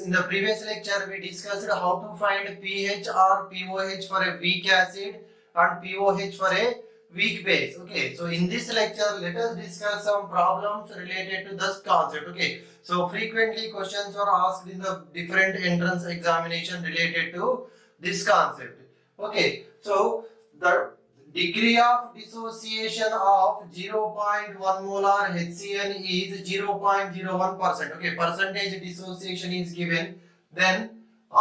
in the previous lecture we discussed how to find pH or pOH for a weak acid and pOH for a weak base. Okay, so in this lecture let us discuss some problems related to this concept. Okay, so frequently questions are asked in the different entrance examination related to this concept. Okay, so the degree of dissociation of 0.1 molar HCl is 0.01%. Okay, percentage dissociation is given. Then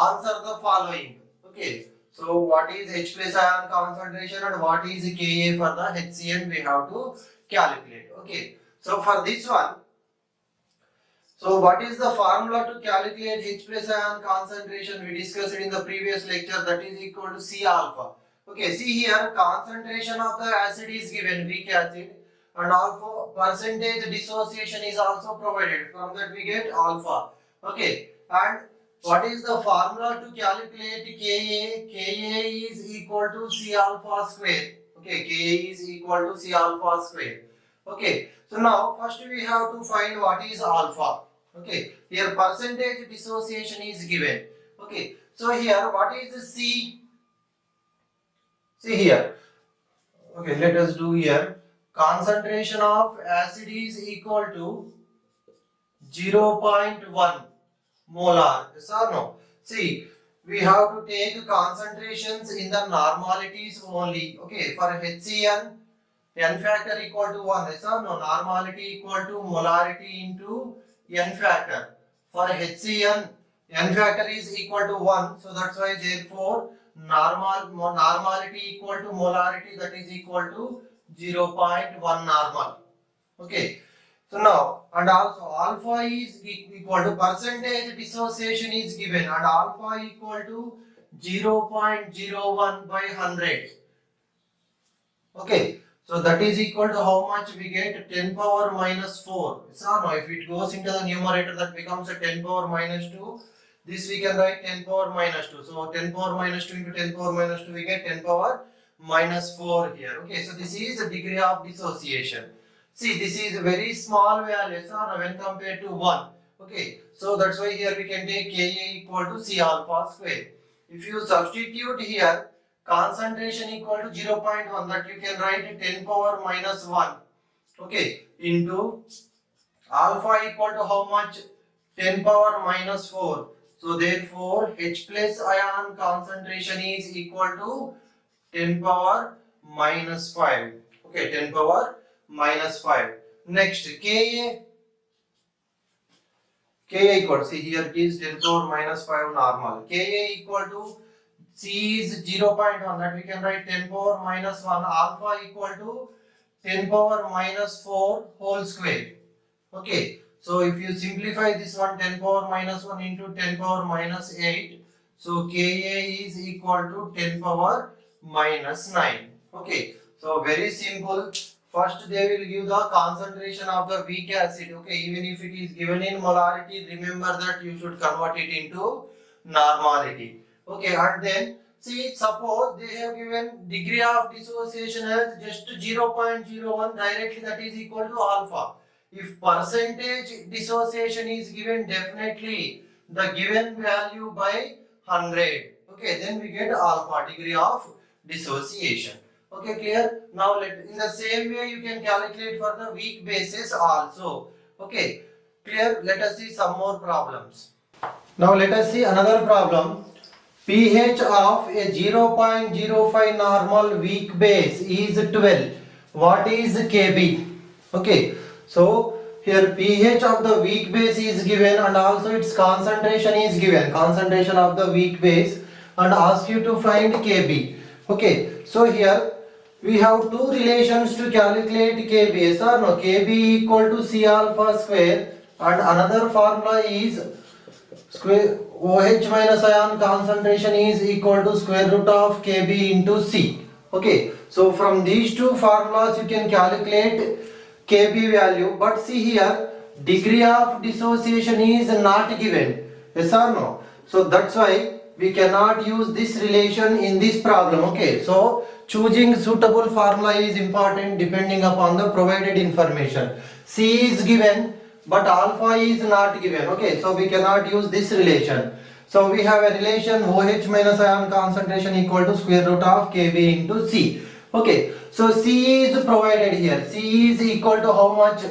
answer the following. Okay, so what is H plus ion concentration and what is Ka for the HCl we have to calculate. Okay, so for this one, so what is the formula to calculate H plus ion concentration? We discussed it in the previous lecture, that is equal to C alpha. Okay, see here concentration of the acid is given, weak acid, and alpha percentage dissociation is also provided. From that we get alpha. Okay, and what is the formula to calculate Ka? Ka is equal to C alpha square. Okay, Ka is equal to C alpha square. Okay, so now first we have to find what is alpha. Okay, here percentage dissociation is given. Okay, so here what is the C? See here. Okay, let us do here. Concentration of acid is equal to 0.1 molar. Yes or no? See, we have to take concentrations in the normalities only. Okay, for HCl, n factor equal to 1. Yes or no? Normality equal to molarity into n factor. For HCl, n factor is equal to 1. So that's why therefore normality equal to molarity, that is equal to 0.1 normal. Okay. So now, and also alpha is equal to percentage dissociation is given, and alpha equal to 0.01 by 100. Okay, so that is equal to how much we get? 10 power minus 4. So now if it goes into the numerator, that becomes a 10 power minus 2. This we can write 10 power minus 2. So 10 power minus 2 into 10 power minus 2, we get 10 power minus 4 here. Okay, so this is the degree of dissociation. See, this is a very small value when compared to 1. Okay, so that's why here we can take Ka equal to C alpha square. If you substitute here concentration equal to 0.1, that you can write 10 power minus 1. Okay, into alpha equal to how much? 10 power minus 4. So therefore H plus ion concentration is equal to 10 power minus 5. Okay, 10 power minus 5. Next, Ka equal to, see here it is 10 power minus 5 normal. Ka equal to, C is 0.1, that we can write 10 power minus 1. Alpha equal to 10 power minus 4 whole square. Okay, so if you simplify this one, 10 power minus 1 into 10 power minus 8, so Ka is equal to 10 power minus 9. Okay, so very simple. First they will give the concentration of the weak acid. Okay, even if it is given in molarity, remember that you should convert it into normality. Okay, and then see, suppose they have given degree of dissociation as just 0.01 directly, that is equal to alpha. If percentage dissociation is given, definitely the given value by 100. Okay, then we get alpha, degree of dissociation. Okay, clear? Now in the same way you can calculate for the weak bases also. Okay, clear? Let us see some more problems. Now let us see another problem. pH of a 0.05 normal weak base is 12. What is Kb? Okay, so here pH of the weak base is given and also its concentration is given. Concentration of the weak base, and ask you to find Kb. Okay, so here we have two relations to calculate Kb. Yes or no? Kb equal to C alpha square, and another formula is square OH minus ion concentration is equal to square root of Kb into C. Okay, so from these two formulas you can calculate Kb value, but see here degree of dissociation is not given. Yes or no? So that's why we cannot use this relation in this problem. Okay, so choosing suitable formula is important depending upon the provided information. C is given, but alpha is not given. Okay, so we cannot use this relation. So we have a relation OH minus ion concentration equal to square root of Kb into C. Okay, so C is provided here. C is equal to how much?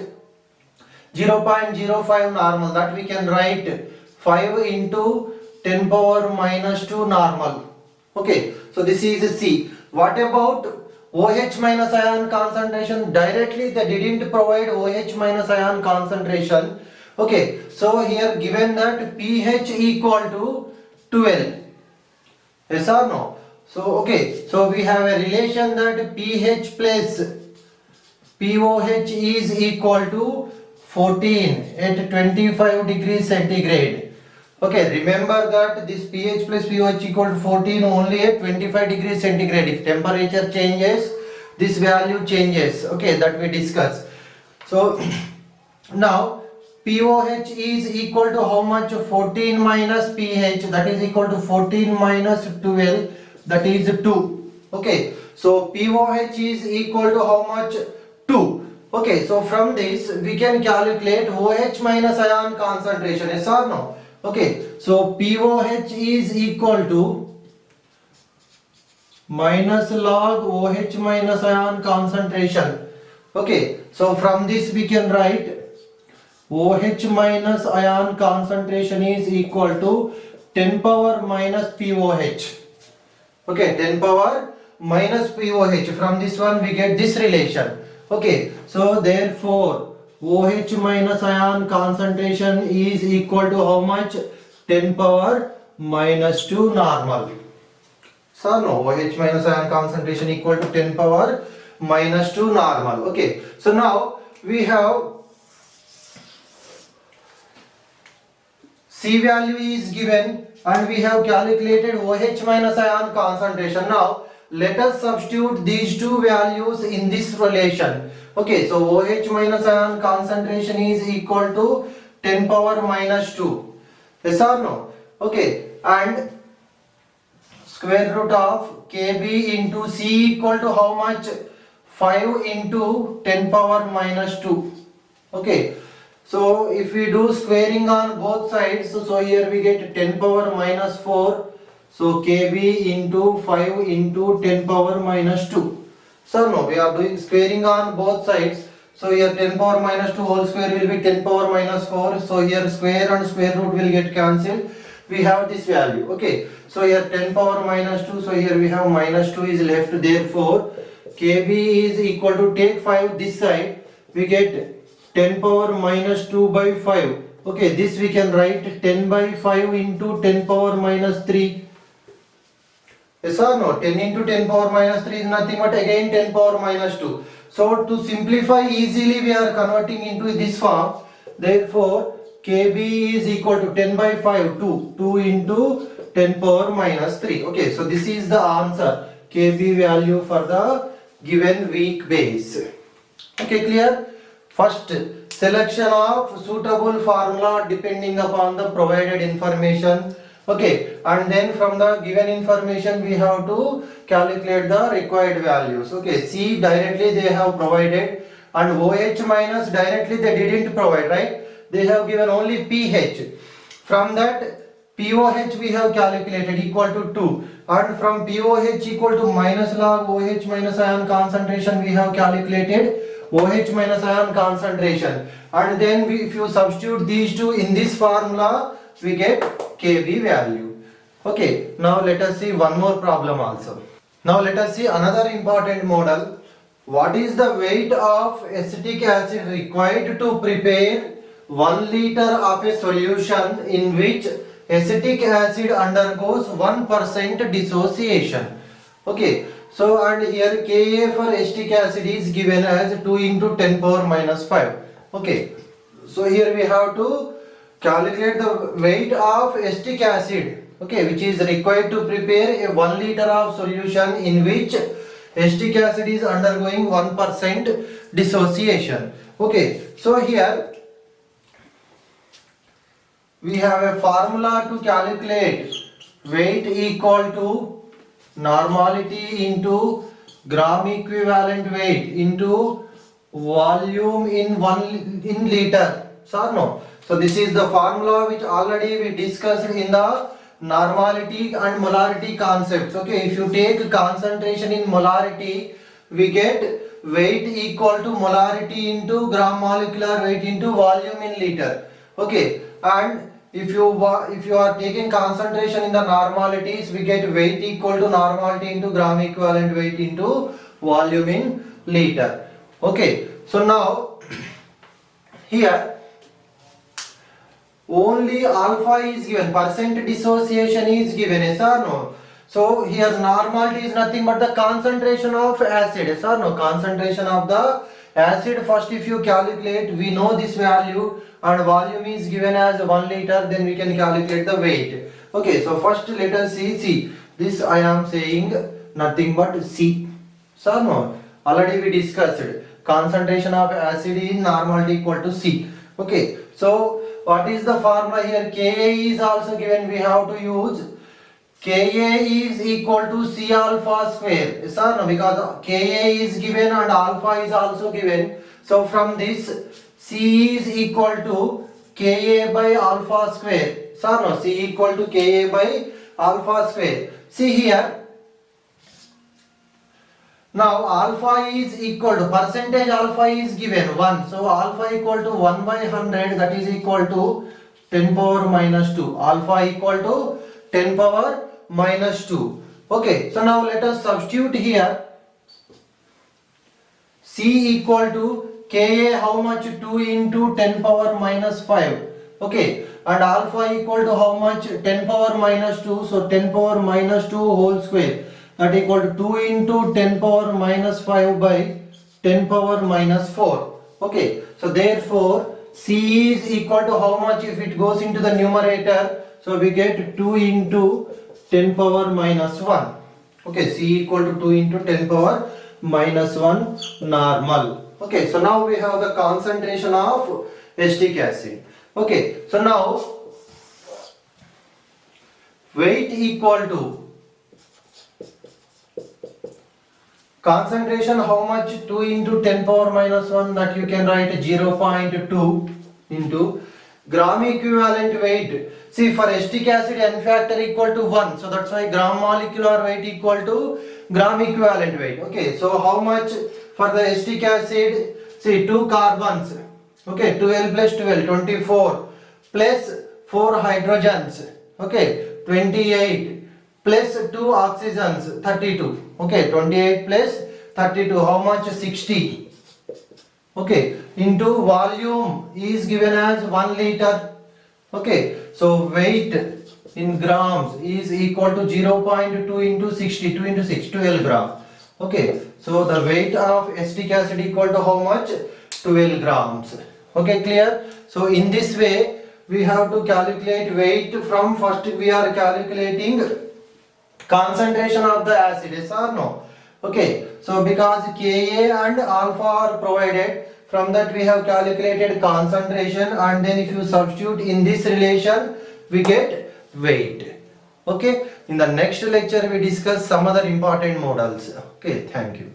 0.05 normal, that we can write 5 into 10 power minus 2 normal. Okay, so this is C. What about OH minus ion concentration? Directly they didn't provide OH minus ion concentration. Okay, so here given that pH equal to 12. Yes or no? So okay, so we have a relation that pH plus POH is equal to 14 at 25 degrees centigrade. Okay, remember that this pH plus pOH equal to 14 only at 25 degrees centigrade. If temperature changes, this value changes. Okay, that we discussed. So now POH is equal to how much? 14 minus pH, that is equal to 14 minus 12, that is 2. Okay, so POH is equal to how much? 2. Okay, so from this we can calculate OH minus ion concentration. Yes or no? Okay, so POH is equal to minus log OH minus ion concentration. Okay, so from this we can write OH minus ion concentration is equal to 10 power minus POH. Okay, 10 power minus POH. From this one we get this relation. Okay, so therefore OH minus ion concentration is equal to how much? 10 power minus 2 normal. So no, OH minus ion concentration equal to 10 power minus 2 normal. Okay, so now we have C value is given and we have calculated OH minus ion concentration. Now let us substitute these two values in this relation. Okay, so OH minus ion concentration is equal to 10 power minus 2. Yes or no? Okay, and square root of Kb into C equal to how much? 5 into 10 power minus 2. Okay, so if we do squaring on both sides, so here we get 10 power minus 4. So Kb into 5 into 10 power minus 2. So no, we are doing squaring on both sides. So here 10 power minus 2 whole square will be 10 power minus 4. So here square and square root will get cancelled. We have this value. Okay, so here 10 power minus 2. So here we have minus 2 is left. Therefore Kb is equal to, take 5 this side, we get 10 power minus 2 by 5. Okay, this we can write 10 by 5 into 10 power minus 3. Yes or no? 10 into 10 power minus 3 is nothing but again 10 power minus 2. So to simplify easily we are converting into this form. Therefore Kb is equal to 10 by 5, 2. 2 into 10 power minus 3. Okay, so this is the answer. Kb value for the given weak base. Okay, clear? First, selection of suitable formula depending upon the provided information. Okay, and then from the given information we have to calculate the required values. Okay, C directly they have provided and OH minus directly they didn't provide, right? They have given only pH. From that POH we have calculated equal to 2, and from POH equal to minus log OH minus ion concentration we have calculated OH minus ion concentration, and then if you substitute these two in this formula we get Kb value. Okay, now let us see one more problem also. Now let us see another important model. What is the weight of acetic acid required to prepare 1 liter of a solution in which acetic acid undergoes 1% dissociation? Okay, so and here Ka for acetic acid is given as 2 into 10 power minus 5. Okay, so here we have to calculate the weight of acetic acid, okay, which is required to prepare a 1 liter of solution in which acetic acid is undergoing 1% dissociation. Okay, so here we have a formula to calculate weight equal to normality into gram equivalent weight into volume in liter. So no. So this is the formula which already we discussed in the normality and molarity concepts. Okay, if you take concentration in molarity, we get weight equal to molarity into gram molecular weight into volume in liter. Okay, and if you are taking concentration in the normalities, we get weight equal to normality into gram equivalent weight into volume in liter. Okay, so now here only alpha is given, percent dissociation is given, yes or no? So here normality is nothing but the concentration of acid, yes or no? Concentration of the acid, first if you calculate, we know this value and volume is given as 1 liter, then we can calculate the weight. Okay, so first let us see, this I am saying nothing but C. So no, already we discussed concentration of acid in normality equal to C. Okay, so what is the formula here? Ka is also given, we have to use Ka is equal to C alpha square. Yes or no? Because Ka is given and alpha is also given. So from this C is equal to Ka by alpha square. Yes or no? C equal to Ka by alpha square. See here. Now alpha is equal to, percentage alpha is given 1. So alpha equal to 1 by 100, that is equal to 10 power minus 2. Alpha equal to 10 power minus 2. Okay, so now let us substitute here. C equal to Ka how much? 2 into 10 power minus 5. Okay, and alpha equal to how much? 10 power minus 2. So 10 power minus 2 whole square. That equal to 2 into 10 power minus 5 by 10 power minus 4. Okay, so therefore C is equal to how much if it goes into the numerator? So we get 2 into 10 power minus 1. Okay, C equal to 2 into 10 power minus 1 normal. Okay, so now we have the concentration of acetic acid. Okay, so now weight equal to concentration how much? 2 into 10 power minus 1, that you can write 0.2 into gram equivalent weight. See, for acetic acid N factor equal to 1, so that's why gram molecular weight equal to gram equivalent weight. Okay, so how much for the acetic acid? See, 2 carbons. Okay, 12 plus 12, 24 plus 4 hydrogens. Okay, 28 plus 2 oxygens, 32. Okay, 28 plus 32, how much? 60. Okay, into volume is given as 1 liter. Okay, so weight in grams is equal to 0.2 into 60, 2 into 6, 12 gram. Okay, so the weight of acetic acid equal to how much? 12 grams. Okay, clear? So in this way we have to calculate weight from, first we are calculating concentration of the acid, yes or no? Okay, so because Ka and alpha are provided, from that we have calculated concentration, and then if you substitute in this relation we get weight. Okay, in the next lecture we discuss some other important models. Okay, thank you.